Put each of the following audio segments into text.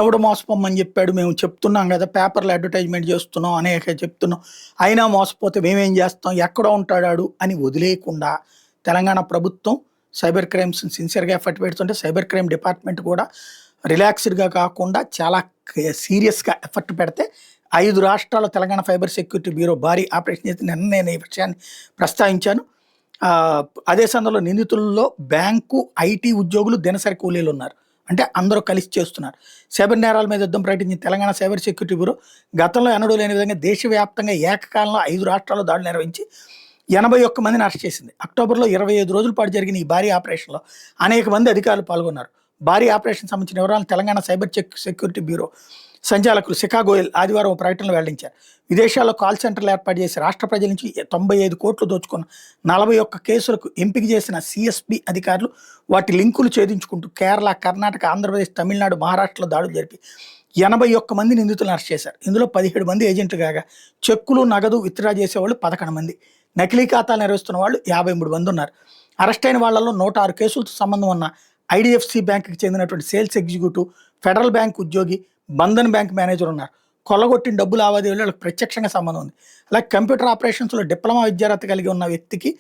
ఎవడు మోసపోమని చెప్పాడు, మేము చెప్తున్నాం కదా, పేపర్లో అడ్వర్టైజ్మెంట్ చేస్తున్నాం అనేక చెప్తున్నాం, అయినా మోసపోతే మేమేం చేస్తాం, ఎక్కడో ఉంటాడాడు అని వదిలేయకుండా తెలంగాణ ప్రభుత్వం సైబర్ క్రైమ్స్ సిన్సియర్గా ఎఫర్ట్ పెడుతుంటే సైబర్ క్రైమ్ డిపార్ట్మెంట్ కూడా రిలాక్స్డ్గా కాకుండా చాలా సీరియస్గా ఎఫర్ట్ పెడితే 5 రాష్ట్రాల తెలంగాణ ఫైబర్ సెక్యూరిటీ బ్యూరో భారీ ఆపరేషన్ చేసి నిన్న నేను ఈ విషయాన్ని ప్రస్తావించాను. అదే సందర్భంలో నిందితుల్లో బ్యాంకు, ఐటీ ఉద్యోగులు, దినసరి కూలీలు ఉన్నారు. అంటే అందరూ కలిసి చేస్తున్నారు. సైబర్ నేరాల మీద యుద్ధం ప్రకటించిన తెలంగాణ సైబర్ సెక్యూరిటీ బ్యూరో గతంలో ఎన్నడూ లేని విధంగా దేశవ్యాప్తంగా ఏకకాలంలో 5 రాష్ట్రాల్లో దాడులు నిర్వహించి 81 మందిని అరెస్ట్ చేసింది. అక్టోబర్లో 25 రోజుల పాటు జరిగిన ఈ భారీ ఆపరేషన్లో అనేక మంది అధికారులు పాల్గొన్నారు. భారీ ఆపరేషన్ సంబంధించిన వివరాలను తెలంగాణ సైబర్ సెక్యూరిటీ బ్యూరో సంచాలకులు శిఖా గోయల్ ఆదివారం ప్రకటనలు వెల్లడించారు. విదేశాల్లో కాల్ సెంటర్లు ఏర్పాటు చేసి రాష్ట్ర ప్రజల నుంచి 95 కోట్లు దోచుకున్న 41 కేసులకు ఎంపిక చేసిన సిఎస్పి అధికారులు వాటి లింకులు ఛేదించుకుంటూ కేరళ, కర్ణాటక, ఆంధ్రప్రదేశ్, తమిళనాడు, మహారాష్ట్రలో దాడులు జరిపి 81 మంది నిందితులను అరెస్ట్ చేశారు. ఇందులో 17 మంది ఏజెంట్లు కాగా చెక్కులు, నగదు విత్డ్రా చేసేవాళ్ళు 11 మంది, నకిలీ ఖాతాలు నిర్వహిస్తున్న వాళ్ళు 53 మంది ఉన్నారు. అరెస్ట్ అయిన వాళ్లలో 106 కేసులతో సంబంధం ఉన్న ఐడిఎఫ్సి బ్యాంకుకి చెందినటువంటి సేల్స్ ఎగ్జిక్యూటివ్, ఫెడరల్ బ్యాంక్ ఉద్యోగి, బంధన్ బ్యాంక్ మేనేజర్ ఉన్నారు. కొల్లగొట్టిన డబ్బు లావాదేవీలు వాళ్ళకి ప్రత్యక్షంగా సంబంధం ఉంది. అలాగే కంప్యూటర్ ఆపరేషన్స్లో డిప్లొమా విద్యార్హత కలిగి ఉన్న వ్యక్తికి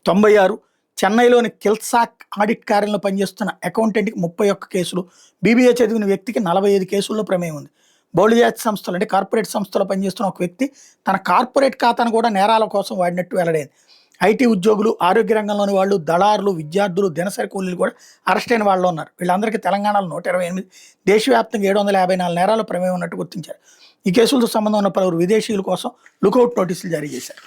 96, చెన్నైలోని కిల్సాక్ ఆడిట్ కార్యాలయంలో పనిచేస్తున్న అకౌంటెంట్కి 31 కేసులు, బీబీఏ చదివిన వ్యక్తికి 45 కేసుల్లో ప్రమేయం ఉంది. బహుళజాతి సంస్థలు అంటే కార్పొరేట్ సంస్థలో పనిచేస్తున్న ఒక వ్యక్తి తన కార్పొరేట్ ఖాతాను కూడా నేరాల కోసం వాడినట్టు వెల్లడైంది. ఐటీ ఉద్యోగులు, ఆరోగ్య రంగంలోని వాళ్ళు, దళారులు, విద్యార్థులు, దినసరి కూలీలు కూడా అరెస్ట్ అయిన వాళ్ళు ఉన్నారు. వీళ్ళందరికీ తెలంగాణలో 128, దేశవ్యాప్తంగా 754 నేరాలు ప్రమేయం ఉన్నట్టు గుర్తించారు. ఈ కేసులతో సంబంధం ఉన్న పలువురు విదేశీయుల కోసం లుకౌట్ నోటీసులు జారీ చేశారు.